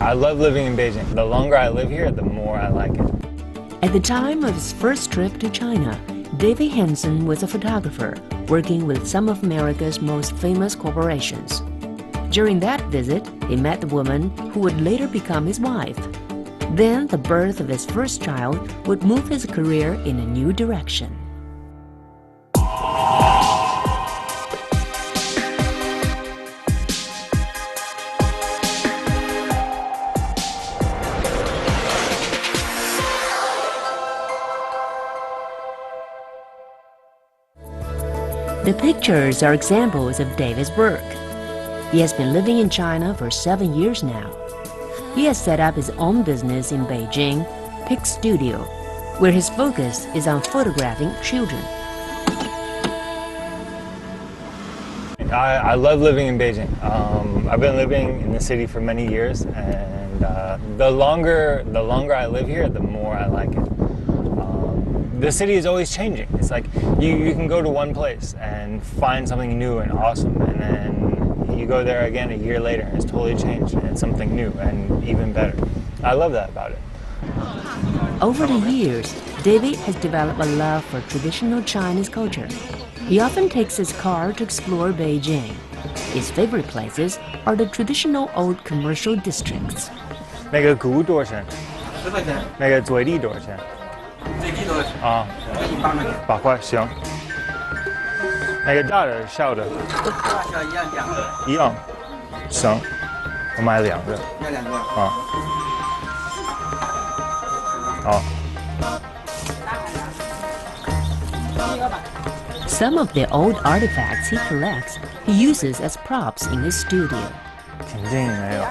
I love living in Beijing. The longer I live here, the more I like it. At the time of his first trip to China, David Hanson was a photographer working with some of America's most famous corporations. During that visit, he met the woman who would later become his wife. Then the birth of his first child would move his career in a new direction. The pictures are examples of David's work. He has been living in China for 7 years now. He has set up his own business in Beijing, Pic Studio, where his focus is on photographing children. I love living in Beijing. I've been living in the city for many years, and the longer I live here, the more I like it. The city is always changing. It's like you can go to one place and find something new and awesome, and then you go there again a year later and it's totally changed and it's something new and even better. I love that about it. Over the years, David has developed a love for traditional Chinese culture. He often takes his car to explore Beijing. His favorite places are the traditional old commercial districts. 那个鼓多少钱？10块钱。那个最低多少钱？最低多少钱？啊8块钱。8块，行。那个大的、小的？大小一样，2个。一样，行。我买2个。要2个。啊。好。 Some of the old artifacts he collects, he uses as props in his studio. 挺近没有。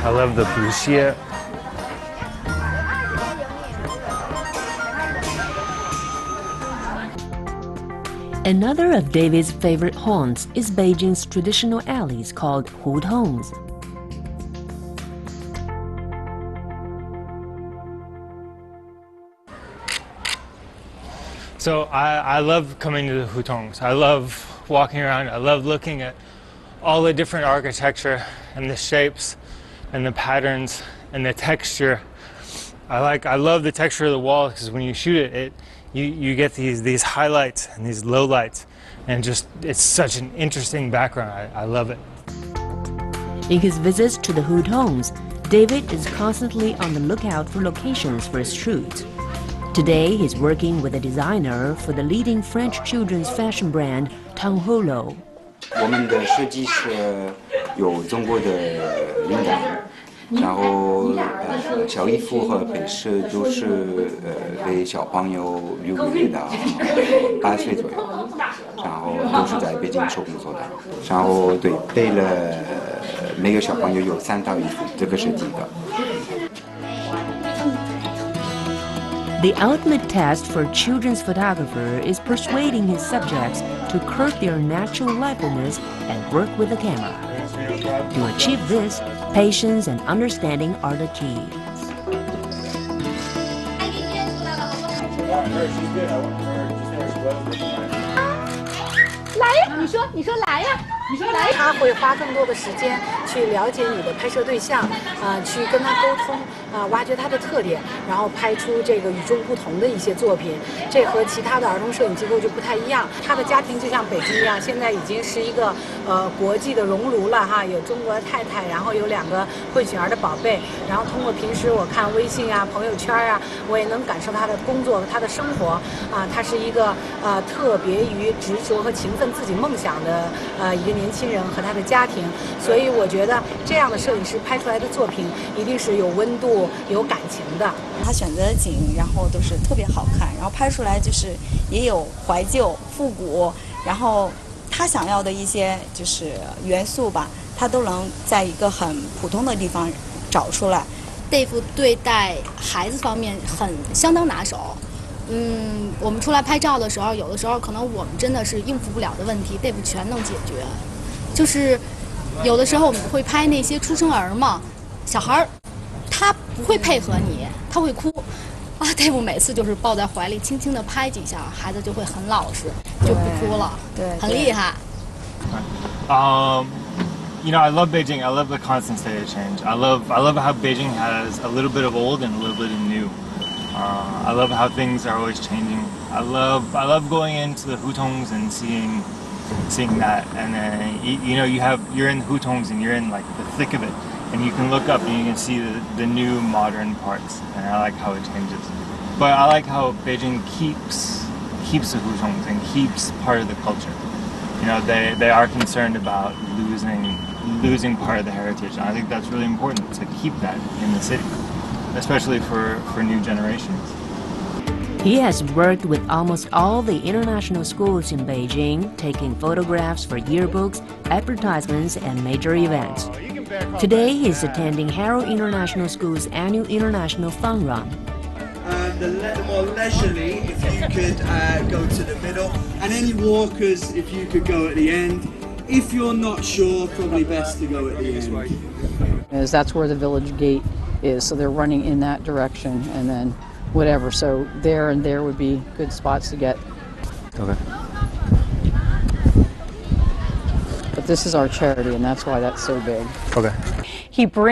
I love the 补鞋。 Another of David's favorite haunts is Beijing's traditional alleys called hutongs. So I love coming to the hutongs. I love walking around. I love looking at all the different architecture and the shapes and the patterns and the texture. I love the texture of the wall because when you shoot it, you get these highlights and these lowlights, and just it's such an interesting background. I love it. In his visits to the hutongs, David is constantly on the lookout for locations for his shoots. Today, he's working with a designer for the leading French children's fashion brand Tangholo. 我们的设计是有中国的灵感，然后小衣服和配饰都是给小朋友6个月到8岁左右，然后都是在北京手工做的。然后对，为了每个小朋友有3套衣服，这个是第一个。 The ultimate test for a children's photographer is persuading his subjects to curb their natural liveliness and work with the camera. To achieve this, patience and understanding are the key. 来呀！你说来呀！你说来。他会花更多的时间去了解你的拍摄对象，去跟他沟通，挖掘他的特点，然后拍出这个与众不同的一些作品。这和其他的儿童摄影机构就不太一样。他的家庭就像北京一样，现在已经是一个国际的熔炉了哈，有中国太太，然后有2个混血儿的宝贝，然后通过平时我看微信啊、朋友圈啊，我也能感受他的工作和他的生活啊，他是一个特别于执着和勤奋自己梦想的一个年轻人和他的家庭，所以我觉得这样的摄影师拍出来的作品一定是有温度、有感情的。他选择的景，然后都是特别好看，然后拍出来就是也有怀旧、复古，然后他想要的一些就是元素吧，他都能在一个很普通的地方找出来。Dave 对待孩子方面相当拿手。我们出来拍照的时候，有的时候可能我们真的是应付不了的问题，Dave 全能解决。就是有的时候我们会拍那些出生儿嘛，小孩儿他不会配合你，他会哭啊。Dave 每次就是抱在怀里，轻轻地拍几下，孩子就会很老实，就不哭了，对，很厉害。You know, I love Beijing. I love the constant state of change. I love how Beijing has a little bit of old and a little bit of new. I love how things are always changing. I love going into the hutongs and seeing that, and then you know you're in the hutongs and you're in like the thick of it, and you can look up and you can see the new modern parts, and I like how it changes. But I like how Beijing keeps the hutongs and keeps part of the culture. You know, they are concerned about losing part of the heritage. And I think that's really important to keep that in the city, especially for new generations. He has worked with almost all the international schools in Beijing, taking photographs for yearbooks, advertisements, and major events. Today, he's attending Harrow International School's annual International Fun Run. And a little more leisurely, if you could go to the middle. And any walkers, if you could go at the end. If you're not sure, probably best to go at the end. As that's where the village gate is, so they're running in that direction, and then whatever. So there and there would be good spots to get. Okay. But this is our charity, and that's why that's so big. Okay.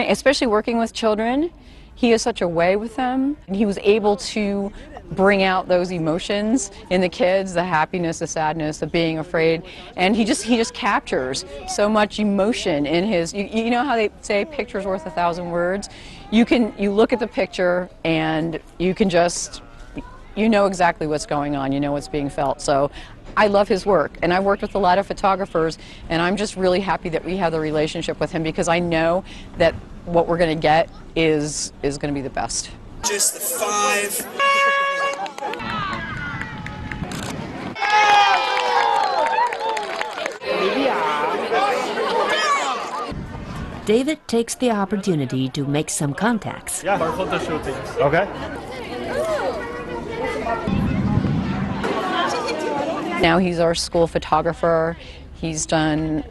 Especially working with children, he has such a way with them. And he was able to bring out those emotions in the kids, the happiness, the sadness, the being afraid, and he just captures so much emotion in his. You know how they say picture's worth 1,000 words? You look at the picture and you can just, you know exactly what's going on, you know what's being felt. So I love his work, and I've worked with a lot of photographers, and I'm just really happy that we have the relationship with him, because I know that what we're going to get is going to be the best. Just the 5. David takes the opportunity to make some contacts. Yeah. For photo shooting. Okay. Now he's our school photographer. He's done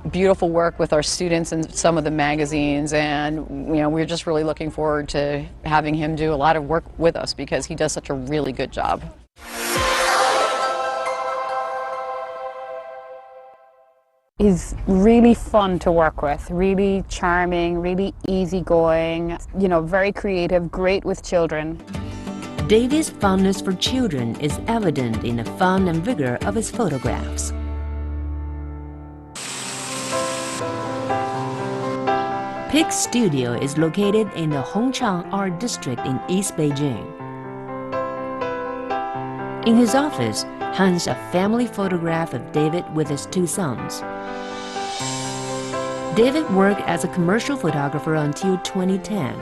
beautiful work with our students in some of the magazines, and you know, we're just really looking forward to having him do a lot of work with us, because he does such a really good job. He's really fun to work with, really charming, really easygoing, you know, very creative, great with children. David's fondness for children is evident in the fun and vigor of his photographs. Pig Studio is located in the Hongchang Art District in East Beijing. In his office hangs a family photograph of David with his 2 sons. David worked as a commercial photographer until 2010.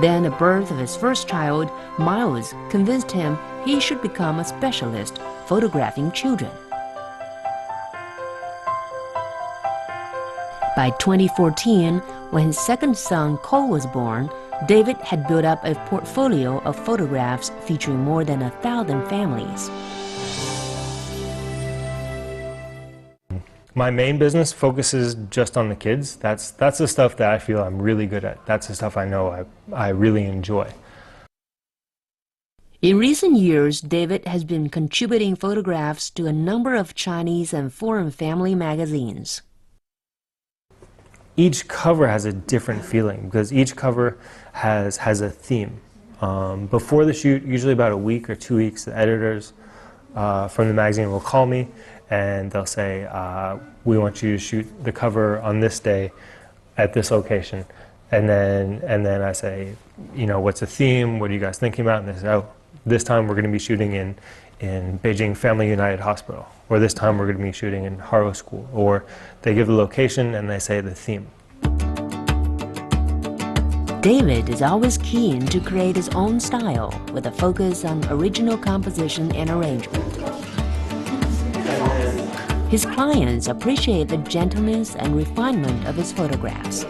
Then the birth of his first child, Miles, convinced him he should become a specialist photographing children. By 2014, when his second son, Cole, was born, David had built up a portfolio of photographs featuring more than 1,000 families. My main business focuses just on the kids. That's the stuff that I feel I'm really good at. That's the stuff I know I really enjoy. In recent years, David has been contributing photographs to a number of Chinese and foreign family magazines. Each cover has a different feeling, because each cover has a theme. Before the shoot, usually about a week or 2 weeks, the editors from the magazine will call me, and they'll say, we want you to shoot the cover on this day at this location. And then I say, you know, what's the theme? What are you guys thinking about? And they say, oh, this time we're going to be shooting in Beijing Family United Hospital, or this time we're going to be shooting in Harrow School. Or they give the location and they say the theme. David is always keen to create his own style with a focus on original composition and arrangement. His clients appreciate the gentleness and refinement of his photographs.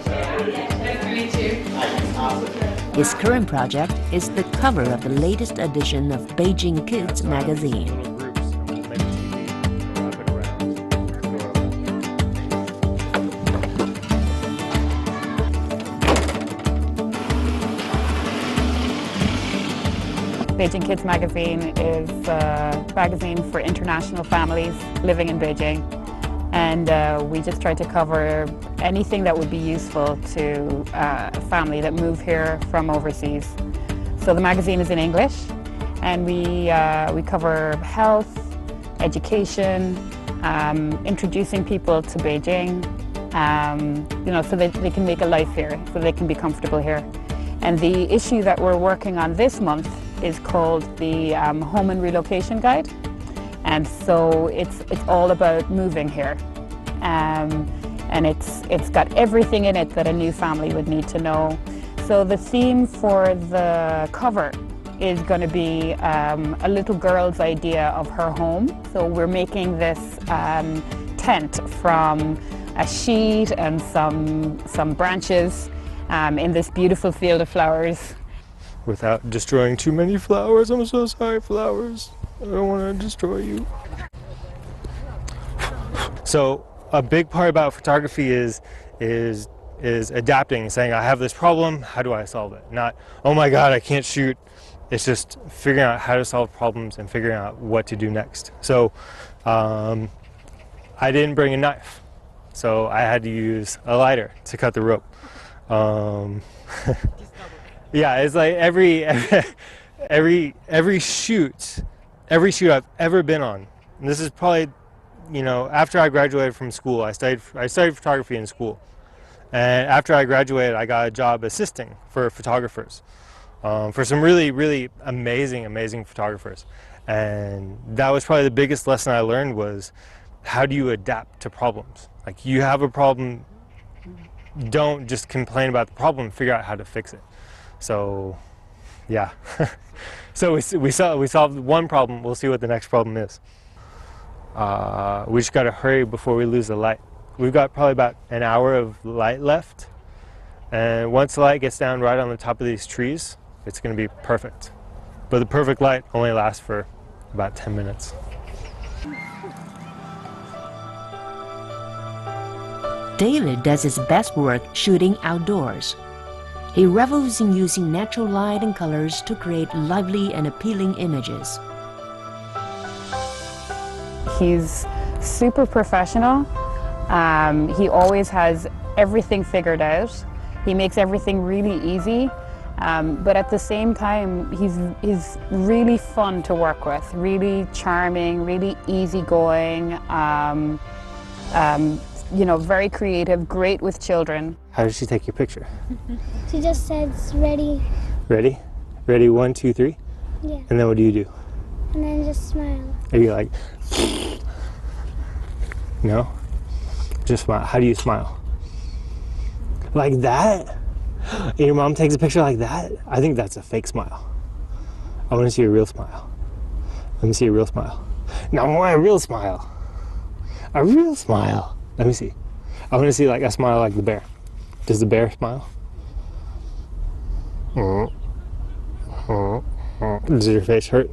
His current project is the cover of the latest edition of Beijing Kids magazine. Beijing Kids magazine is a magazine for international families living in Beijing. And we just try to cover anything that would be useful to a family that move here from overseas. So the magazine is in English, and we cover health, education, introducing people to Beijing, so that they can make a life here, so they can be comfortable here. And the issue that we're working on this month is called the Home and Relocation Guide. And so it's all about moving here. And it's got everything in it that a new family would need to know. So the theme for the cover is going to be a little girl's idea of her home. So we're making this tent from a sheet and some branches in this beautiful field of flowers. Without destroying too many flowers. I'm so sorry, flowers. I don't want to destroy you. So a big part about photography is adapting, saying, I have this problem, how do I solve it? Not, oh my God, I can't shoot. It's just figuring out how to solve problems and figuring out what to do next. So I didn't bring a knife, so I had to use a lighter to cut the rope. Yeah, it's like every shoot I've ever been on, and this is probably, after I graduated from school. I studied photography in school, and after I graduated, I got a job assisting for photographers, for some really amazing photographers. And that was probably the biggest lesson I learned, was how do you adapt to problems? Like, you have a problem, don't just complain about the problem, figure out how to fix it. So, yeah. So we solved one problem. We'll see what the next problem is. We just got to hurry before we lose the light. We've got probably about an hour of light left, and once the light gets down right on the top of these trees, it's going to be perfect. But the perfect light only lasts for about 10 minutes. David does his best work shooting outdoors. He revels in using natural light and colors to create lively and appealing images. He's super professional. He always has everything figured out. He makes everything really easy, but at the same time, he's really fun to work with, really charming, really easygoing, very creative, great with children. How did she take your picture? She just says ready. Ready? Ready, 1, 2, 3? Yeah. And then what do you do? And then just smile. Are you like, no? Just smile. How do you smile? Like that? And your mom takes a picture like that? I think that's a fake smile. I want to see a real smile. Let me see a real smile. No, I want a real smile. A real smile. Let me see. I want to see like a smile like the bear. Does the bear smile? Does your face hurt?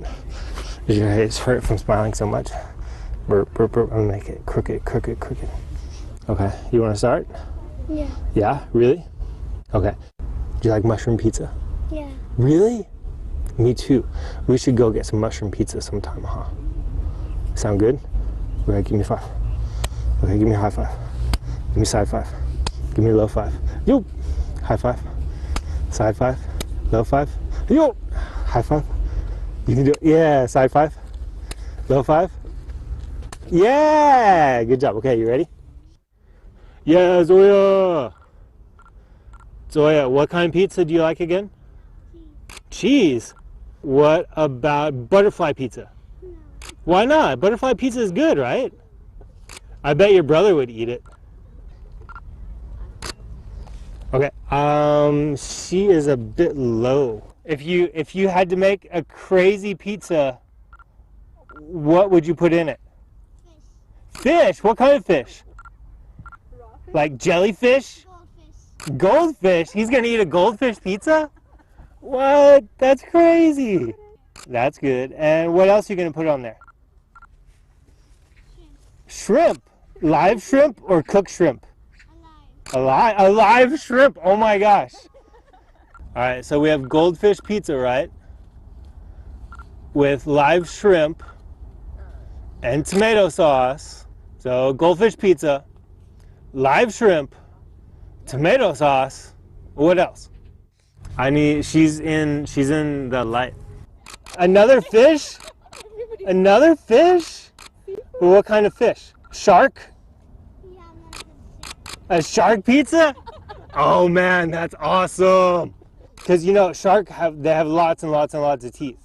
Does your face hurt from smiling so much? Burp, burp, burp. I'm gonna make it crooked. Okay, you want to start? Yeah. Yeah? Really? Okay. Do you like mushroom pizza? Yeah. Really? Me too. We should go get some mushroom pizza sometime, huh? Sound good? Okay, give me 5. Okay, give me a high 5. Give me side 5. Give me a low 5. Yo! High 5. Side 5. Low 5. Yo! High 5. You can do it. Yeah, side 5. Low 5. Yeah! Good job. Okay, you ready? Yeah, Zoya! Zoya, what kind of pizza do you like again? Cheese. What about butterfly pizza? No. Why not? Butterfly pizza is good, right? I bet your brother would eat it. Okay, she is a bit low. If you had to make a crazy pizza, what would you put in it? Fish? What kind of fish? Like jellyfish? Goldfish? He's gonna eat a goldfish pizza? What? That's crazy. That's good. And what else are you gonna put on there? Shrimp. Live shrimp or cooked shrimp? Alive shrimp. Oh my gosh. All right, so we have goldfish pizza, right? With live shrimp and tomato sauce So goldfish pizza, live shrimp, tomato sauce. What else? She's in the light. Another fish? Another fish? Well, what kind of fish? Shark? A shark pizza? Oh man, that's awesome. Because you know, they have lots and lots and lots of teeth.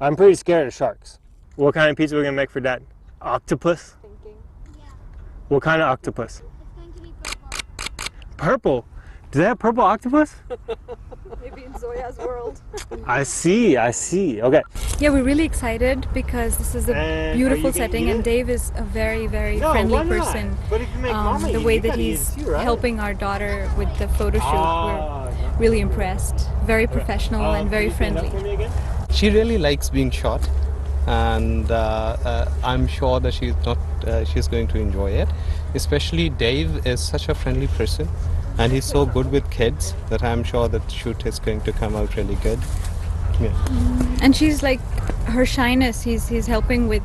I'm pretty scared of sharks. What kind of pizza are we gonna make for Dad? Octopus? Yeah. What kind of octopus? It's going to be purple. Purple? Do they have purple octopus? Maybe in Zoya's world. I see. Okay. Yeah, we're really excited because this is a beautiful setting, and Dave is a very, very friendly person. But if you make mommy, the way that he's helping our daughter with the photo shoot, we're really impressed. Very professional and very friendly. She really likes being shot, and I'm sure that she's going to enjoy it. Especially Dave is such a friendly person, and he's so good with kids that I'm sure that the shoot is going to come out really good. Yeah. And she's like, her shyness, he's helping with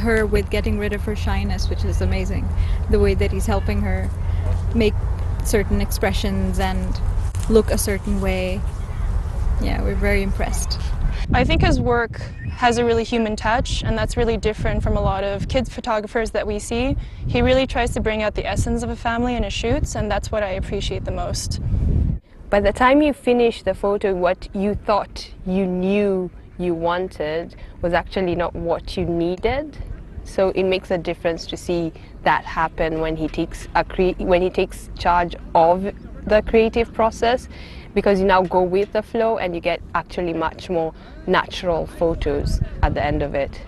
her with getting rid of her shyness, which is amazing. The way that he's helping her make certain expressions and look a certain way. Yeah, we're very impressed. I think his work has a really human touch, and that's really different from a lot of kids photographers that we see. He really tries to bring out the essence of a family in his shoots, and that's what I appreciate the most. By the time you finish the photo, what you thought you knew you wanted was actually not what you needed. So it makes a difference to see that happen when he takes charge of the creative process, because you now go with the flow and you get actually much more natural photos at the end of it.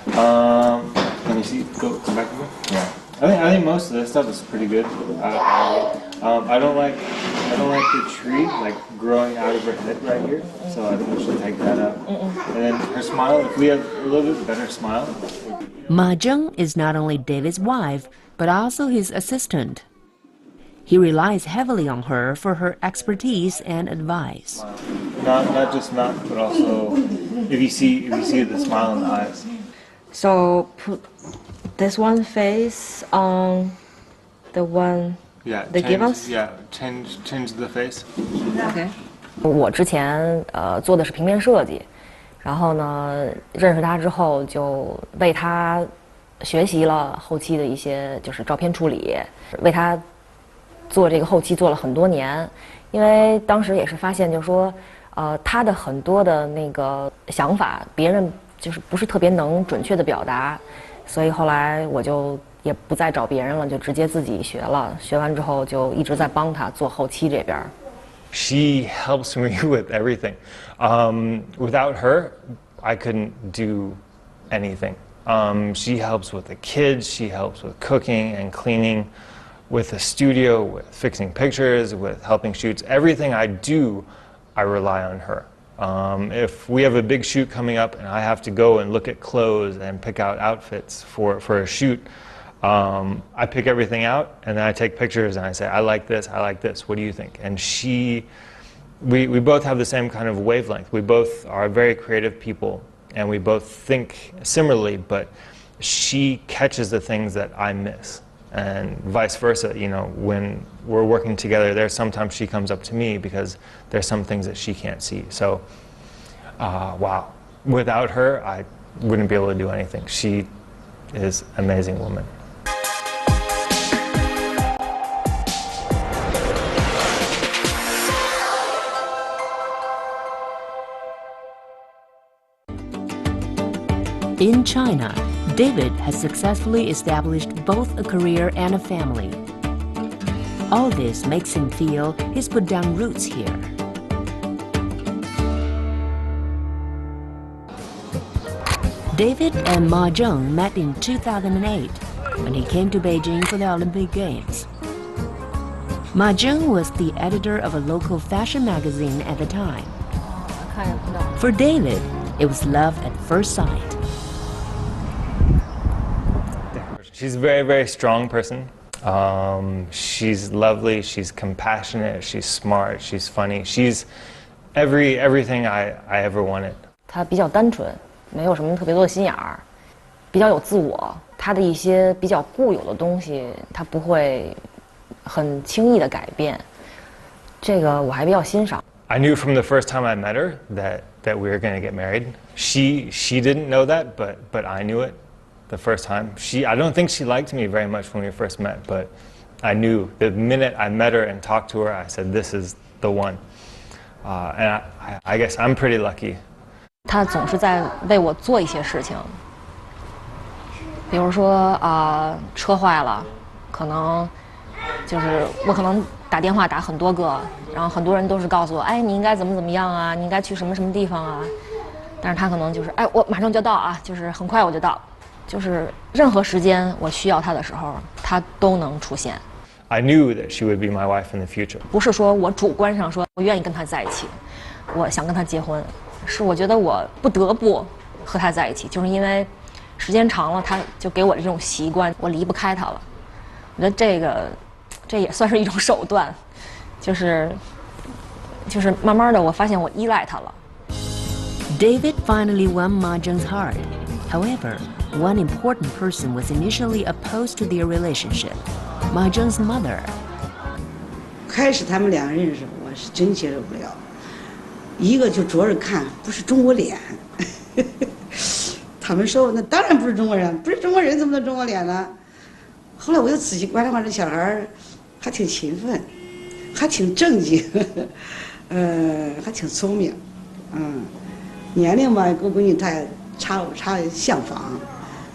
Let me see. Go back to it. Yeah. I think most of this stuff is pretty good. I don't like the tree like growing out of her head right here, so I think we should take that out. And then her smile. If we have a little bit better smile. Ma Zheng is not only David's wife, but also his assistant. He relies heavily on her for her expertise and advice. Not just mouth, but also if you see the smile in the eyes. So put this one face on the one. Yeah. They give us. Yeah. Change the face. Okay. 我之前做的是平面设计，然后呢认识他之后就为他学习了后期的一些就是照片处理，为他做这个后期做了很多年，因为当时也是发现就是说他的很多的那个想法别人就是不是特别能准确的表达，所以后来我就也不再找别人了，就直接自己学了，学完之后就一直在帮他做后期这边。She helps me with everything. Without her, I couldn't do anything. She helps with the kids, she helps with cooking and cleaning, with the studio, with fixing pictures, with helping shoots. Everything I do, I rely on her. If we have a big shoot coming up and I have to go and look at clothes and pick out outfits for a shoot, I pick everything out and then I take pictures and I say, I like this, what do you think? And we both have the same kind of wavelength. We both are very creative people and we both think similarly, but she catches the things that I miss. And vice versa, you know, when we're working together, there's sometimes she comes up to me because there's some things that she can't see. So, wow. Without her, I wouldn't be able to do anything. She is an amazing woman. In China, David has successfully established both a career and a family. All this makes him feel he's put down roots here. David and Ma Zheng met in 2008 when he came to Beijing for the Olympic Games. Ma Zheng was the editor of a local fashion magazine at the time. For David, it was love at first sight. She's a very, very strong person. She's lovely, she's compassionate, she's smart, she's funny. She's everything I ever wanted. 她比较单纯，没有什么特别多的心眼儿，比较有自我。他的一些比较固有的东西，他不会很轻易的改变，这个我还比较欣赏。I knew from the first time I met her that we were going to get married. She didn't know that, but I knew it the first time. I don't think she liked me very much when we first met, but I knew the minute I met her and talked to her, I said, this is the one. And I guess I'm pretty lucky. 他总是在为我做一些事情，比如说车坏了，可能就是我可能打电话打很多个，然后很多人都是告诉我，哎，你应该怎么样啊，你应该去什么地方啊，但是他可能就是，哎，我马上就到啊，就是很快我就到，就是任何时间我需要他的时候，他都能出现。I knew that she would be my wife in the future. 不是说我主观上说我愿意跟他在一起，我想跟他结婚，是我觉得我不得不和他在一起，就是因为时间长了，他就给我的这种习惯，我离不开他了。我觉得这也算是一种手段，就是慢慢的我发现我依赖他了。David finally won Ma Zheng's heart. However, one important person was initially opposed to their relationship, Ma Zheng's mother. 开始他们两个人认识，我是真接受不了。一个就着着看，不是中国脸。他们说那当然不是中国人，不是中国人怎么能中国脸呢？后来我又仔细观察观察，这小孩还挺勤奋，还挺正经，还挺聪明，年龄吧跟我闺女她也差相仿，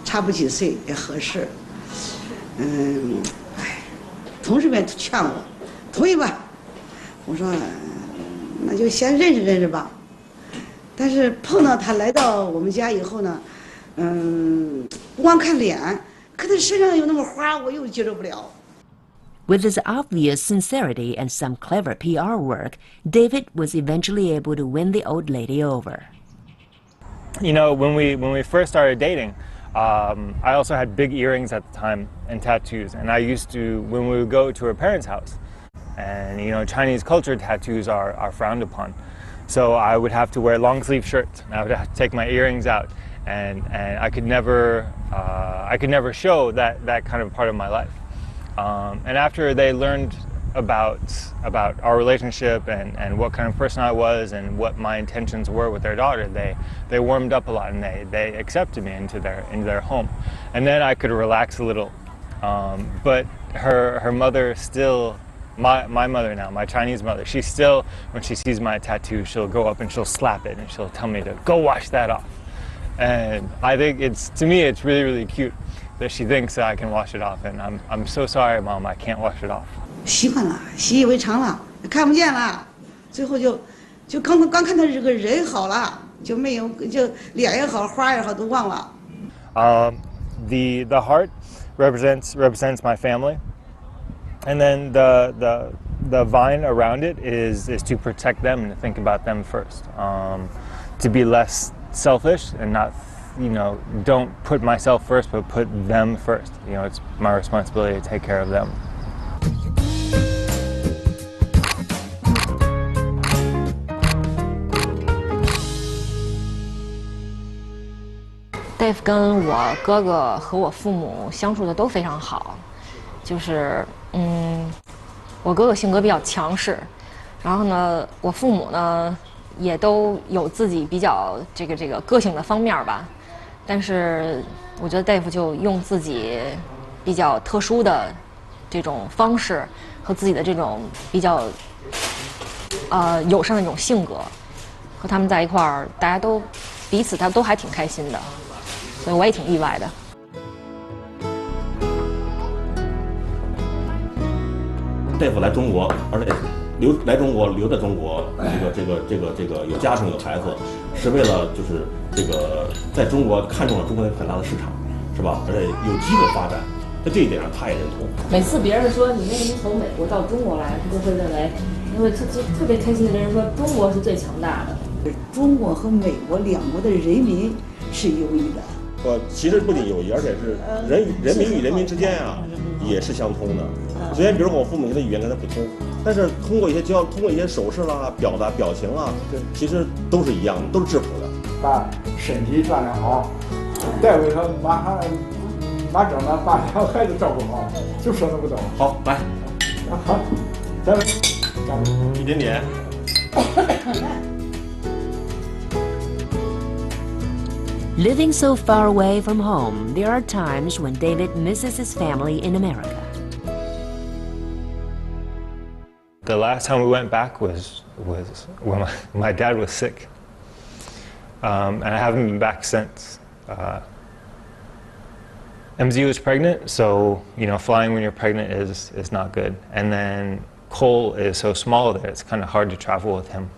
差不几岁也合适，同事们劝我同意吧，我说那就先认识认识吧。但是碰到他来到我们家以后呢，不光看脸，可他身上有那么花，我又接受不了。With his obvious sincerity and some clever PR work, David was eventually able to win the old lady over. You know, when we first started dating, I also had big earrings at the time and tattoos, and I used to, when we would go to her parents' house, and you know, Chinese culture, tattoos are frowned upon. So I would have to wear long sleeve shirts, and I would have to take my earrings out, and I could never show that kind of part of my life. And after they learned about our relationship and what kind of person I was and what my intentions were with their daughter, they warmed up a lot, and they accepted me into their home. And then I could relax a little. But her mother still, my mother now, my Chinese mother, she still, when she sees my tattoo, she'll go up and she'll slap it and she'll tell me to go wash that off. And I think to me it's really, really cute that she thinks that I can wash it off, and I'm so sorry, Mom, I can't wash it off. 习惯了，习以为常了，看不见了，最后就刚看他这个人好了，就没有就脸也好，花也好都忘了。The heart represents my family, and then the vine around it is to protect them and to think about them first, to be less selfish and not, you know, don't put myself first, but put them first. You know, it's my responsibility to take care of them. Dave 跟我哥哥和我父母相处的都非常好，就是我哥哥性格比较强势，然后呢，我父母呢也都有自己比较这个个性的方面吧，但是我觉得 Dave 就用自己比较特殊的这种方式和自己的这种比较友善的这种性格，和他们在一块儿，大家都彼此都还挺开心的。所以我也挺意外的。大夫来中国，而且来中国留在中国，这个有家庭有孩子，是为了就是在中国看中了中国很大的市场，是吧？而且有机会发展，在这一点上他也认同。每次别人说你为什么从美国到中国来，他就会认为，因为特别开心的跟人说中国是最强大的。中国和美国两国的人民是友谊的。其实不仅友谊，而且是人民与人民之间啊也是相通的。虽然比如说我父母的语言跟他不通，但是通过一些手势啦、表情啦，其实都是一样的，都是质朴的。把身体锻炼好，大夫说马上哪整呢？把2个孩子照顾好，就说那么多。好，来，好，再来，一点点。Living so far away from home, there are times when David misses his family in America. The last time we went back was when my dad was sick, and I haven't been back since. MZ was pregnant, so flying when you're pregnant is not good. And then Cole is so small that it's kind of hard to travel with him.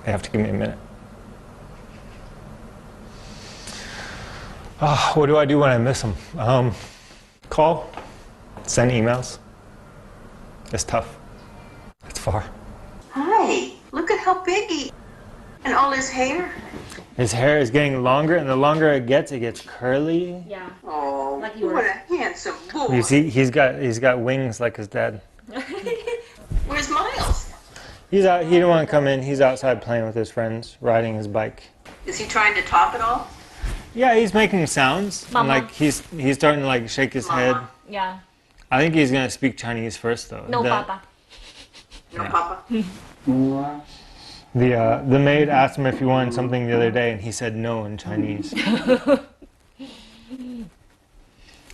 You have to give me a minute. What do I do when I miss him? Call, send emails. It's tough. It's far. Hi, look at how big he and all his hair. His hair is getting longer, and the longer it gets curly. Yeah. Oh, like what a handsome boy. You see, he's got wings like his dad. Where's Miles? He's out. He didn't want to come in. He's outside playing with his friends, riding his bike. Is he trying to talk at all? Yeah, he's making sounds. And Mama. like he's starting to like shake his head. Yeah. I think he's gonna speak Chinese first though. No, Papa. No, Papa. The maid asked him if he wanted something the other day, and he said no in Chinese.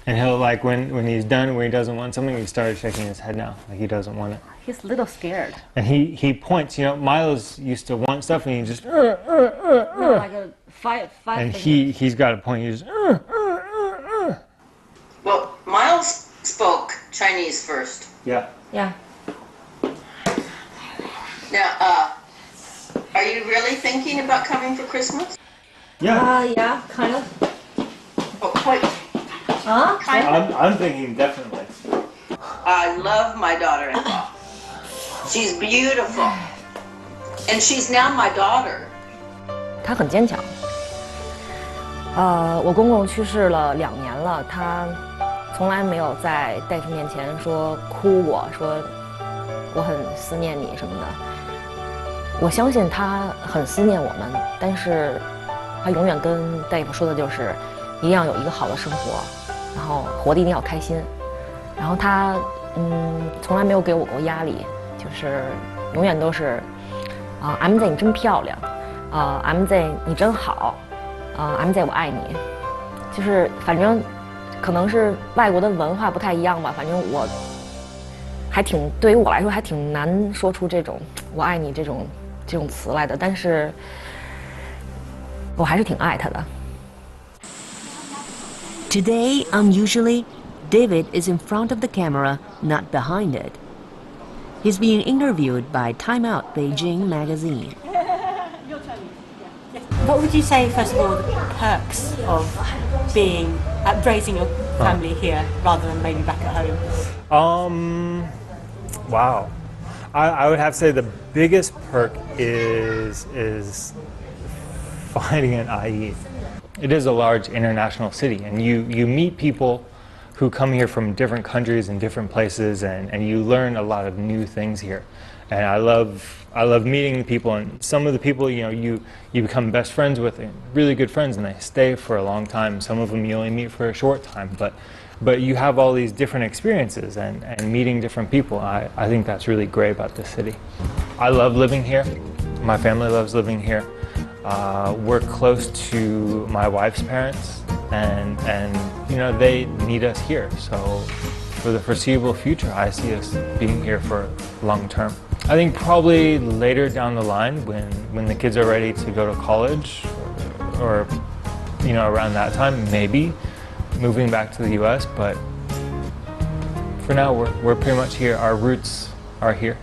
And he'll like when he's done, when he doesn't want something, he started shaking his head now, like he doesn't want it. He's a little scared. And he points. Miles used to want stuff, and he just. No, like a five. And he's got a point. He's just. Well, Miles spoke Chinese first. Yeah. Yeah. Now, are you really thinking about coming for Christmas? Yeah. Yeah, kind of. Oh, wait. Huh? I'm thinking definitely. I love my daughter-in-law. She's beautiful. And she's now my daughter. 他很坚强。我公公去世了2年了，他从来没有在大夫面前说哭过，说我很思念你什么的。我相信他很思念我们，但是他永远跟大夫说的就是一定要有一个好的生活，然后活得一定要开心。然后他从来没有给我过压力，就是永远都是MZ 你真漂亮，MZ 你真好，MZ 我爱你。就是反正可能是外国的文化不太一样吧，反正我还挺对于我来说还挺难说出这种我爱你这种词来的，但是我还是挺爱他的。Today, unusually, David is in front of the camera, not behind it. He's being interviewed by Time Out Beijing magazine. What would you say, first of all, the perks of being raising your family here rather than maybe back at home? Wow. I would have to say the biggest perk is finding an IE. It is a large international city, and you meet people who come here from different countries and different places, and you learn a lot of new things here. And I love meeting people, and some of the people you become best friends with, and really good friends, and they stay for a long time. Some of them you only meet for a short time, but you have all these different experiences and meeting different people. I think that's really great about this city. I love living here. My family loves living here. We're close to my wife's parents, and they need us here. So for the foreseeable future, I see us being here for long term. I think probably later down the line, when the kids are ready to go to college, or around that time, maybe moving back to the U.S. But for now, we're pretty much here. Our roots are here.